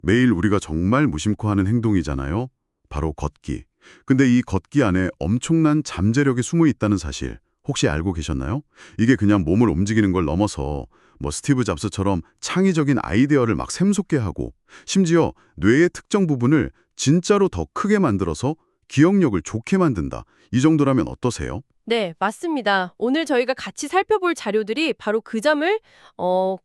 매일 우리가 정말 무심코 하는 행동이잖아요. 바로 걷기. 근데 이 걷기 안에 엄청난 잠재력이 숨어 있다는 사실 혹시 알고 계셨나요? 이게 그냥 몸을 움직이는 걸 넘어서 스티브 잡스처럼 창의적인 아이디어를 막 샘솟게 하고 심지어 뇌의 특정 부분을 진짜로 더 크게 만들어서 기억력을 좋게 만든다. 이 정도라면 어떠세요? 네, 맞습니다. 오늘 저희가 같이 살펴볼 자료들이 바로 그 점을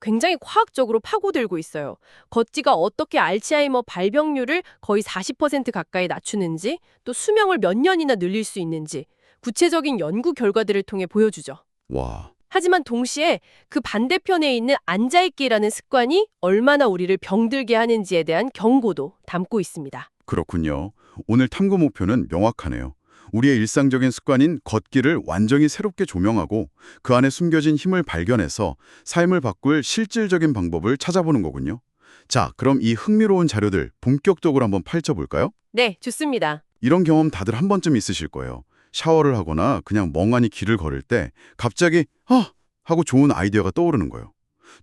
굉장히 과학적으로 파고들고 있어요. 걷기가 어떻게 알츠하이머 발병률을 거의 40% 가까이 낮추는지, 또 수명을 몇 년이나 늘릴 수 있는지 구체적인 연구 결과들을 통해 보여주죠. 와, 하지만 동시에 그 반대편에 있는 앉아있기라는 습관이 얼마나 우리를 병들게 하는지에 대한 경고도 담고 있습니다. 그렇군요. 오늘 탐구 목표는 명확하네요. 우리의 일상적인 습관인 걷기를 완전히 새롭게 조명하고 그 안에 숨겨진 힘을 발견해서 삶을 바꿀 실질적인 방법을 찾아보는 거군요. 자, 그럼 이 흥미로운 자료들 본격적으로 한번 펼쳐볼까요? 네, 좋습니다. 이런 경험 다들 한 번쯤 있으실 거예요. 샤워를 하거나 그냥 멍하니 길을 걸을 때 갑자기 하고 좋은 아이디어가 떠오르는 거예요.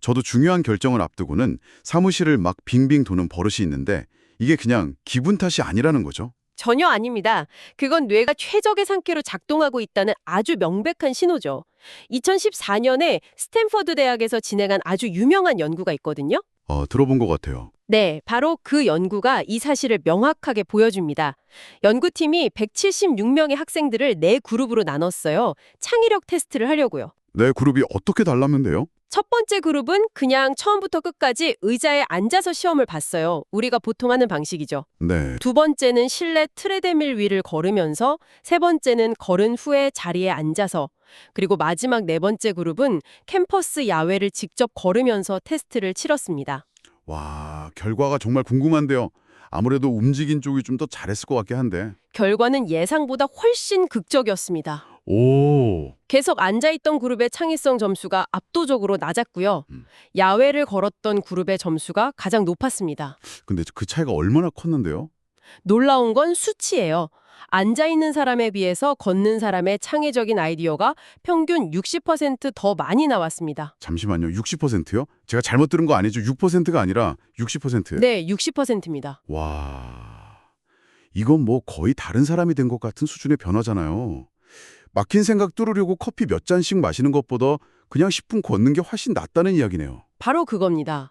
저도 중요한 결정을 앞두고는 사무실을 막 빙빙 도는 버릇이 있는데 이게 그냥 기분 탓이 아니라는 거죠. 전혀 아닙니다. 그건 뇌가 최적의 상태로 작동하고 있다는 아주 명백한 신호죠. 2014년에 스탠퍼드 대학에서 진행한 아주 유명한 연구가 있거든요. 들어본 것 같아요. 네, 바로 그 연구가 이 사실을 명확하게 보여줍니다. 연구팀이 176명의 학생들을 네 그룹으로 나눴어요. 창의력 테스트를 하려고요. 내 그룹이 어떻게 달랐는데요? 첫 번째 그룹은 그냥 처음부터 끝까지 의자에 앉아서 시험을 봤어요. 우리가 보통 하는 방식이죠. 네. 두 번째는 실내 트레드밀 위를 걸으면서, 세 번째는 걸은 후에 자리에 앉아서, 그리고 마지막 네 번째 그룹은 캠퍼스 야외를 직접 걸으면서 테스트를 치렀습니다. 와, 결과가 정말 궁금한데요. 아무래도 움직인 쪽이 좀 더 잘했을 것 같긴 한데. 결과는 예상보다 훨씬 극적이었습니다. 오. 계속 앉아있던 그룹의 창의성 점수가 압도적으로 낮았고요. 야외를 걸었던 그룹의 점수가 가장 높았습니다. 근데 그 차이가 얼마나 컸는데요? 놀라운 건 수치예요. 앉아있는 사람에 비해서 걷는 사람의 창의적인 아이디어가 평균 60%더 많이 나왔습니다. 잠시만요. 60%요? 제가 잘못 들은 거 아니죠? 6%가 아니라 60%요? 네, 60%입니다. 와. 이건 거의 다른 사람이 된 것 같은 수준의 변화잖아요. 막힌 생각 뚫으려고 커피 몇 잔씩 마시는 것보다 그냥 10분 걷는 게 훨씬 낫다는 이야기네요. 바로 그겁니다.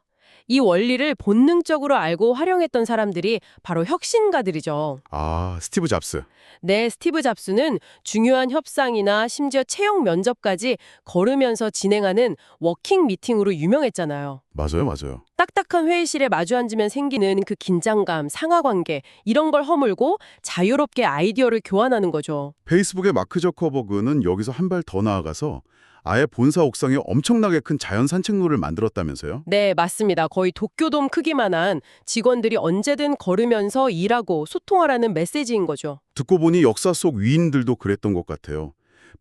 이 원리를 본능적으로 알고 활용했던 사람들이 바로 혁신가들이죠. 아, 스티브 잡스. 네, 스티브 잡스는 중요한 협상이나 심지어 채용 면접까지 걸으면서 진행하는 워킹 미팅으로 유명했잖아요. 맞아요, 맞아요. 딱딱한 회의실에 마주 앉으면 생기는 그 긴장감, 상하관계 이런 걸 허물고 자유롭게 아이디어를 교환하는 거죠. 페이스북의 마크 저커버그는 여기서 한 발 더 나아가서 아예 본사 옥상에 엄청나게 큰 자연 산책로를 만들었다면서요? 네, 맞습니다. 거의 도쿄돔 크기만한 직원들이 언제든 걸으면서 일하고 소통하라는 메시지인 거죠. 듣고 보니 역사 속 위인들도 그랬던 것 같아요.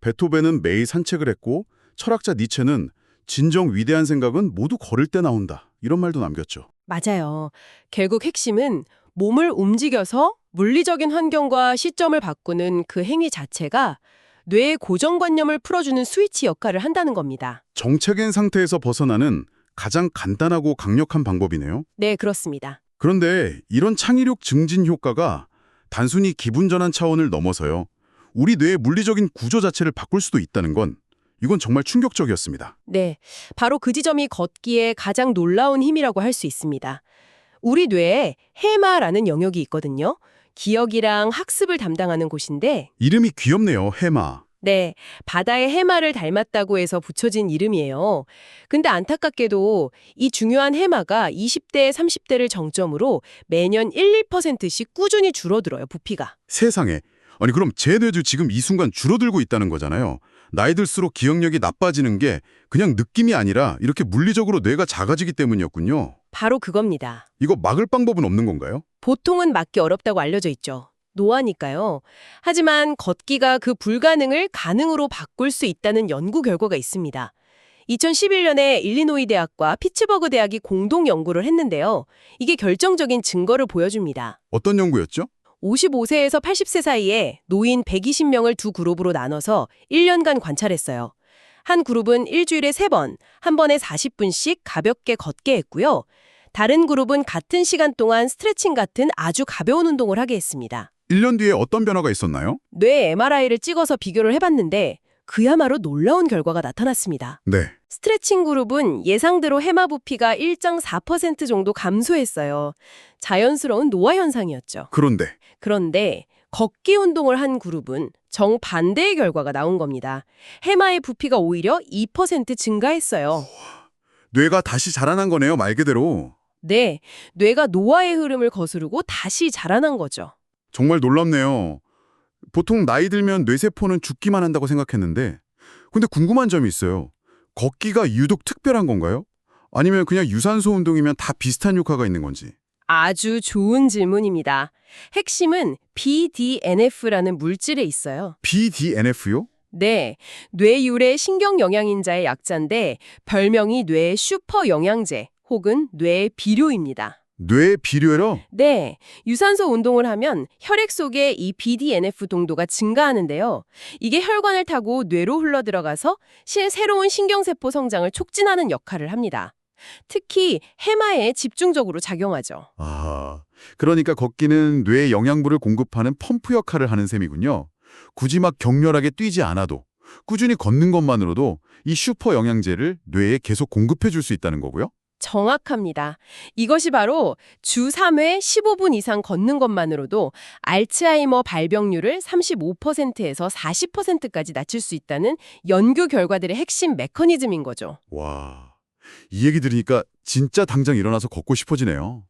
베토벤은 매일 산책을 했고 철학자 니체는 진정 위대한 생각은 모두 걸을 때 나온다. 이런 말도 남겼죠. 맞아요. 결국 핵심은 몸을 움직여서 물리적인 환경과 시점을 바꾸는 그 행위 자체가 뇌의 고정관념을 풀어주는 스위치 역할을 한다는 겁니다. 정체된 상태에서 벗어나는 가장 간단하고 강력한 방법이네요. 네, 그렇습니다. 그런데 이런 창의력 증진 효과가 단순히 기분 전환 차원을 넘어서요. 우리 뇌의 물리적인 구조 자체를 바꿀 수도 있다는 건 이건 정말 충격적이었습니다. 네, 바로 그 지점이 걷기에 가장 놀라운 힘이라고 할 수 있습니다. 우리 뇌에 해마라는 영역이 있거든요. 기억이랑 학습을 담당하는 곳인데, 이름이 귀엽네요. 해마. 네, 바다의 해마를 닮았다고 해서 붙여진 이름이에요. 근데 안타깝게도 이 중요한 해마가 20대, 30대를 정점으로 매년 1, 2%씩 꾸준히 줄어들어요, 부피가. 세상에. 아니 그럼 제 뇌도 지금 이 순간 줄어들고 있다는 거잖아요. 나이 들수록 기억력이 나빠지는 게 그냥 느낌이 아니라 이렇게 물리적으로 뇌가 작아지기 때문이었군요. 바로 그겁니다. 이거 막을 방법은 없는 건가요? 보통은 막기 어렵다고 알려져 있죠. 노화니까요. 하지만 걷기가 그 불가능을 가능으로 바꿀 수 있다는 연구 결과가 있습니다. 2011년에 일리노이 대학과 피츠버그 대학이 공동 연구를 했는데요. 이게 결정적인 증거를 보여줍니다. 어떤 연구였죠? 55세에서 80세 사이에 노인 120명을 두 그룹으로 나눠서 1년간 관찰했어요. 한 그룹은 일주일에 3번, 한 번에 40분씩 가볍게 걷게 했고요. 다른 그룹은 같은 시간 동안 스트레칭 같은 아주 가벼운 운동을 하게 했습니다. 1년 뒤에 어떤 변화가 있었나요? 뇌 MRI를 찍어서 비교를 해봤는데 그야말로 놀라운 결과가 나타났습니다. 네. 스트레칭 그룹은 예상대로 해마 부피가 1.4% 정도 감소했어요. 자연스러운 노화 현상이었죠. 그런데 걷기 운동을 한 그룹은 정반대의 결과가 나온 겁니다. 해마의 부피가 오히려 2% 증가했어요. 뇌가 다시 자라난 거네요, 말 그대로. 네, 뇌가 노화의 흐름을 거스르고 다시 자라난 거죠. 정말 놀랍네요. 보통 나이 들면 뇌세포는 죽기만 한다고 생각했는데 근데 궁금한 점이 있어요. 걷기가 유독 특별한 건가요? 아니면 그냥 유산소 운동이면 다 비슷한 효과가 있는 건지. 아주 좋은 질문입니다. 핵심은 BDNF라는 물질에 있어요. BDNF요? 네, 뇌유래 신경영양인자의 약자인데 별명이 뇌 슈퍼 영양제 혹은 뇌 비료입니다. 뇌 비료요? 네, 유산소 운동을 하면 혈액 속에 이 BDNF 동도가 증가하는데요. 이게 혈관을 타고 뇌로 흘러들어가서 새로운 신경세포 성장을 촉진하는 역할을 합니다. 특히 해마에 집중적으로 작용하죠. 아, 그러니까 걷기는 뇌에 영양분을 공급하는 펌프 역할을 하는 셈이군요. 굳이 막 격렬하게 뛰지 않아도 꾸준히 걷는 것만으로도 이 슈퍼 영양제를 뇌에 계속 공급해 줄 수 있다는 거고요. 정확합니다. 이것이 바로 주 3회 15분 이상 걷는 것만으로도 알츠하이머 발병률을 35%에서 40%까지 낮출 수 있다는 연구 결과들의 핵심 메커니즘인 거죠. 와, 이 얘기 들으니까 진짜 당장 일어나서 걷고 싶어지네요.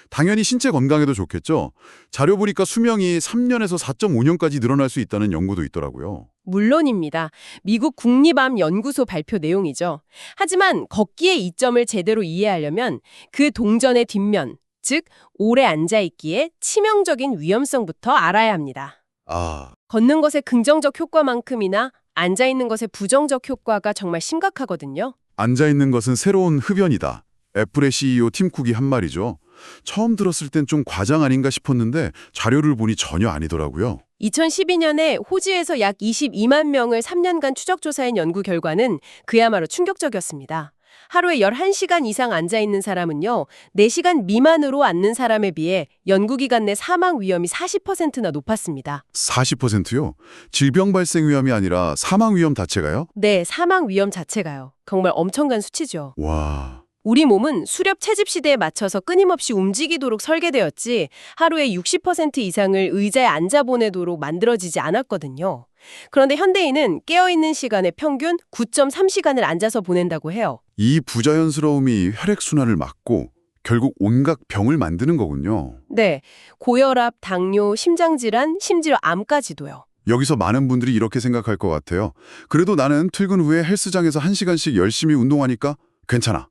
당연히 신체 건강에도 좋겠죠. 자료 보니까 수명이 3년에서 4.5년까지 늘어날 수 있다는 연구도 있더라고요. 물론입니다. 미국 국립암 연구소 발표 내용이죠. 하지만 걷기의 이점을 제대로 이해하려면 그 동전의 뒷면, 즉 오래 앉아있기에 치명적인 위험성부터 알아야 합니다. 아, 걷는 것의 긍정적 효과만큼이나 앉아있는 것의 부정적 효과가 정말 심각하거든요. 앉아있는 것은 새로운 흡연이다. 애플의 CEO 팀 쿡이 한 말이죠. 처음 들었을 땐 좀 과장 아닌가 싶었는데 자료를 보니 전혀 아니더라고요. 2012년에 호주에서 약 22만 명을 3년간 추적조사한 연구 결과는 그야말로 충격적이었습니다. 하루에 11시간 이상 앉아있는 사람은요, 4시간 미만으로 앉는 사람에 비해 연구기간 내 사망 위험이 40%나 높았습니다. 40%요? 질병 발생 위험이 아니라 사망 위험 자체가요? 네, 사망 위험 자체가요. 정말 엄청난 수치죠. 와, 우리 몸은 수렵 채집 시대에 맞춰서 끊임없이 움직이도록 설계되었지 하루에 60% 이상을 의자에 앉아 보내도록 만들어지지 않았거든요. 그런데 현대인은 깨어있는 시간의 평균 9.3시간을 앉아서 보낸다고 해요. 이 부자연스러움이 혈액순환을 막고 결국 온갖 병을 만드는 거군요. 네, 고혈압, 당뇨, 심장질환, 심지어 암까지도요. 여기서 많은 분들이 이렇게 생각할 것 같아요. 그래도 나는 퇴근 후에 헬스장에서 1시간씩 열심히 운동하니까 괜찮아.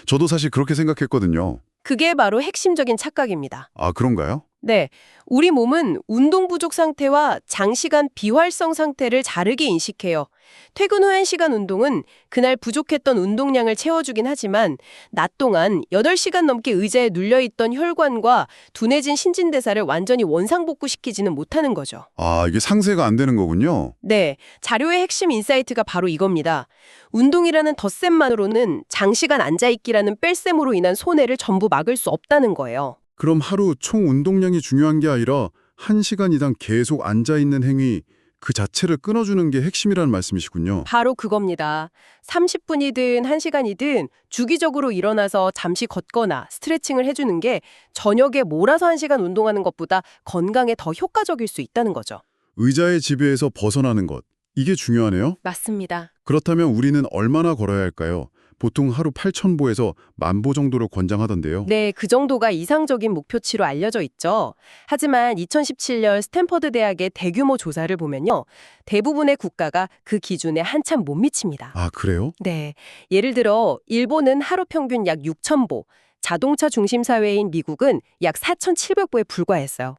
저도 사실 그렇게 생각했거든요. 그게 바로 핵심적인 착각입니다. 아, 그런가요? 네, 우리 몸은 운동 부족 상태와 장시간 비활성 상태를 다르게 인식해요. 퇴근 후 1시간 운동은 그날 부족했던 운동량을 채워주긴 하지만 낮 동안 8시간 넘게 의자에 눌려있던 혈관과 둔해진 신진대사를 완전히 원상복구시키지는 못하는 거죠. 아, 이게 상쇄가 안 되는 거군요. 네, 자료의 핵심 인사이트가 바로 이겁니다. 운동이라는 덧셈만으로는 장시간 앉아있기라는 뺄셈으로 인한 손해를 전부 막을 수 없다는 거예요. 그럼 하루 총 운동량이 중요한 게 아니라 1시간 이상 계속 앉아있는 행위 그 자체를 끊어주는 게 핵심이라는 말씀이시군요. 바로 그겁니다. 30분이든 1시간이든 주기적으로 일어나서 잠시 걷거나 스트레칭을 해주는 게 저녁에 몰아서 1시간 운동하는 것보다 건강에 더 효과적일 수 있다는 거죠. 의자의 지배에서 벗어나는 것, 이게 중요하네요. 맞습니다. 그렇다면 우리는 얼마나 걸어야 할까요? 보통 하루 8,000보에서 10,000보 정도를 권장하던데요. 네, 그 정도가 이상적인 목표치로 알려져 있죠. 하지만 2017년 스탠퍼드 대학의 대규모 조사를 보면요. 대부분의 국가가 그 기준에 한참 못 미칩니다. 아, 그래요? 네, 예를 들어 일본은 하루 평균 약 6,000보, 자동차 중심 사회인 미국은 약 4,700보에 불과했어요.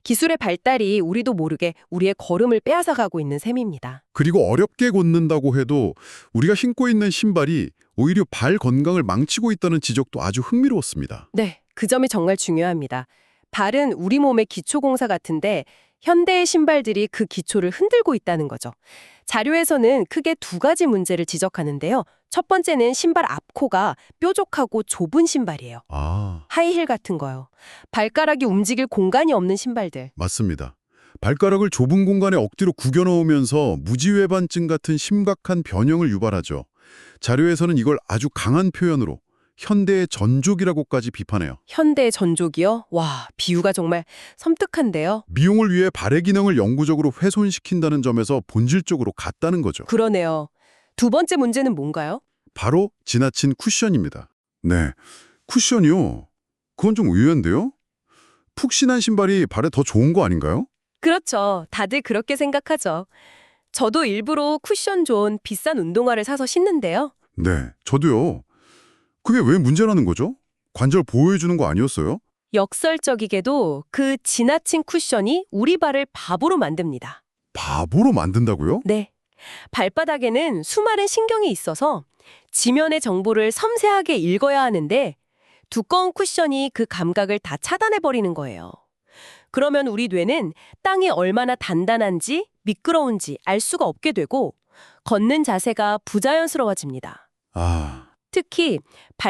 기술의 발달이 우리도 모르게 우리의 걸음을 빼앗아가고 있는 셈입니다. 그리고 어렵게 걷는다고 해도 우리가 신고 있는 신발이 오히려 발 건강을 망치고 있다는 지적도 아주 흥미로웠습니다. 네, 그 점이 정말 중요합니다. 발은 우리 몸의 기초공사 같은데 현대의 신발들이 그 기초를 흔들고 있다는 거죠. 자료에서는 크게 두 가지 문제를 지적하는데요. 첫 번째는 신발 앞코가 뾰족하고 좁은 신발이에요. 아, 하이힐 같은 거요. 발가락이 움직일 공간이 없는 신발들. 맞습니다. 발가락을 좁은 공간에 억지로 구겨 넣으면서 무지외반증 같은 심각한 변형을 유발하죠. 자료에서는 이걸 아주 강한 표현으로 현대의 전족이라고까지 비판해요. 현대 전족이요? 와, 비유가 정말 섬뜩한데요. 미용을 위해 발의 기능을 영구적으로 훼손시킨다는 점에서 본질적으로 같다는 거죠. 그러네요. 두 번째 문제는 뭔가요? 바로 지나친 쿠션입니다. 네, 쿠션이요? 그건 좀 의외인데요? 푹신한 신발이 발에 더 좋은 거 아닌가요? 그렇죠. 다들 그렇게 생각하죠. 저도 일부러 쿠션 좋은 비싼 운동화를 사서 신는데요. 네, 저도요. 그게 왜 문제라는 거죠? 관절 보호해주는 거 아니었어요? 역설적이게도 그 지나친 쿠션이 우리 발을 바보로 만듭니다. 바보로 만든다고요? 네. 발바닥에는 수많은 신경이 있어서 지면의 정보를 섬세하게 읽어야 하는데 두꺼운 쿠션이 그 감각을 다 차단해버리는 거예요. 그러면 우리 뇌는 땅이 얼마나 단단한지 미끄러운지 알 수가 없게 되고 걷는 자세가 부자연스러워집니다. 아, 특히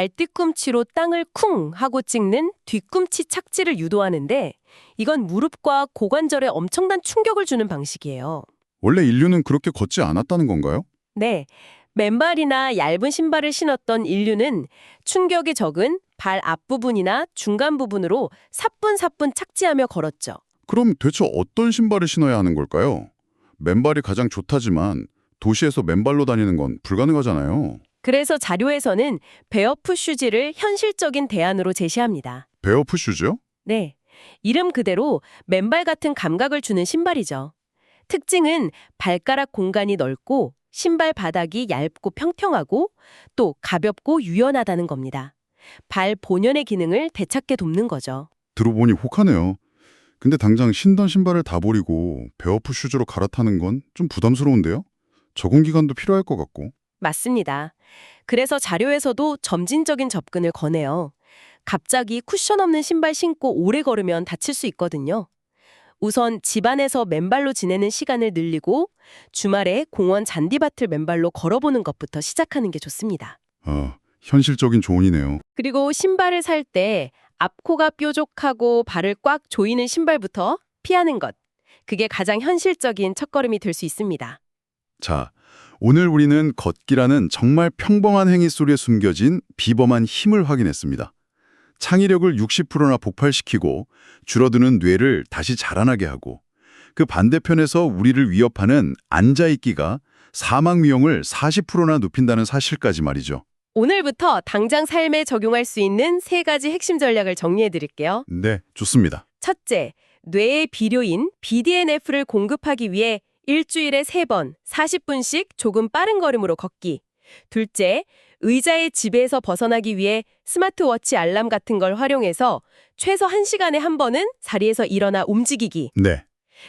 발뒤꿈치로 땅을 쿵 하고 찍는 뒤꿈치 착지를 유도하는데 이건 무릎과 고관절에 엄청난 충격을 주는 방식이에요. 원래 인류는 그렇게 걷지 않았다는 건가요? 네, 맨발이나 얇은 신발을 신었던 인류는 충격이 적은 발 앞부분이나 중간 부분으로 사뿐사뿐 착지하며 걸었죠. 그럼 대체 어떤 신발을 신어야 하는 걸까요? 맨발이 가장 좋다지만 도시에서 맨발로 다니는 건 불가능하잖아요. 그래서 자료에서는 베어풋 슈즈를 현실적인 대안으로 제시합니다. 베어풋 슈즈요? 네, 이름 그대로 맨발 같은 감각을 주는 신발이죠. 특징은 발가락 공간이 넓고 신발 바닥이 얇고 평평하고 또 가볍고 유연하다는 겁니다. 발 본연의 기능을 되찾게 돕는 거죠. 들어보니 혹하네요. 근데 당장 신던 신발을 다 버리고 베어풋 슈즈로 갈아타는 건 좀 부담스러운데요? 적응 기간도 필요할 것 같고. 맞습니다. 그래서 자료에서도 점진적인 접근을 권해요. 갑자기 쿠션 없는 신발 신고 오래 걸으면 다칠 수 있거든요. 우선 집안에서 맨발로 지내는 시간을 늘리고 주말에 공원 잔디밭을 맨발로 걸어보는 것부터 시작하는 게 좋습니다. 아, 현실적인 조언이네요. 그리고 신발을 살 때 앞코가 뾰족하고 발을 꽉 조이는 신발부터 피하는 것. 그게 가장 현실적인 첫걸음이 될 수 있습니다. 자, 오늘 우리는 걷기라는 정말 평범한 행위 속에 숨겨진 비범한 힘을 확인했습니다. 창의력을 60%나 폭발시키고 줄어드는 뇌를 다시 자라나게 하고 그 반대편에서 우리를 위협하는 앉아있기가 사망 위험을 40%나 높인다는 사실까지 말이죠. 오늘부터 당장 삶에 적용할 수 있는 세 가지 핵심 전략을 정리해 드릴게요. 네, 좋습니다. 첫째, 뇌의 비료인 BDNF를 공급하기 위해 일주일에 3번, 40분씩 조금 빠른 걸음으로 걷기. 둘째, 의자의 지배에서 벗어나기 위해 스마트워치 알람 같은 걸 활용해서 최소 1시간에 한 번은 자리에서 일어나 움직이기. 네,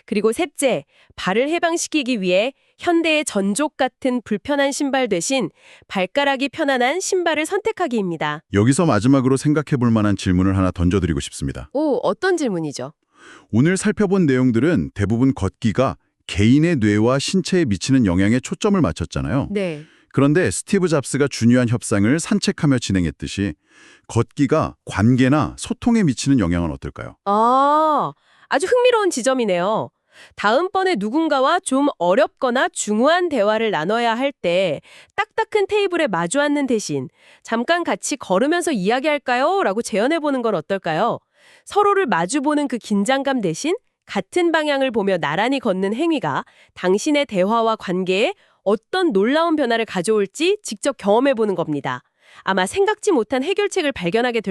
그리고 셋째, 발을 해방시키기 위해 현대의 전족 같은 불편한 신발 대신 발가락이 편안한 신발을 선택하기입니다. 여기서 마지막으로 생각해 볼 만한 질문을 하나 던져드리고 싶습니다. 오, 어떤 질문이죠? 오늘 살펴본 내용들은 대부분 걷기가 개인의 뇌와 신체에 미치는 영향에 초점을 맞췄잖아요. 네. 그런데 스티브 잡스가 중요한 협상을 산책하며 진행했듯이 걷기가 관계나 소통에 미치는 영향은 어떨까요? 아주 흥미로운 지점이네요. 다음번에 누군가와 좀 어렵거나 중후한 대화를 나눠야 할 때 딱딱한 테이블에 마주 앉는 대신 잠깐 같이 걸으면서 이야기할까요? 라고 제안해보는 건 어떨까요? 서로를 마주보는 그 긴장감 대신 같은 방향을 보며 나란히 걷는 행위가 당신의 대화와 관계에 어떤 놀라운 변화를 가져올지 직접 경험해보는 겁니다. 아마 생각지 못한 해결책을 발견하게 될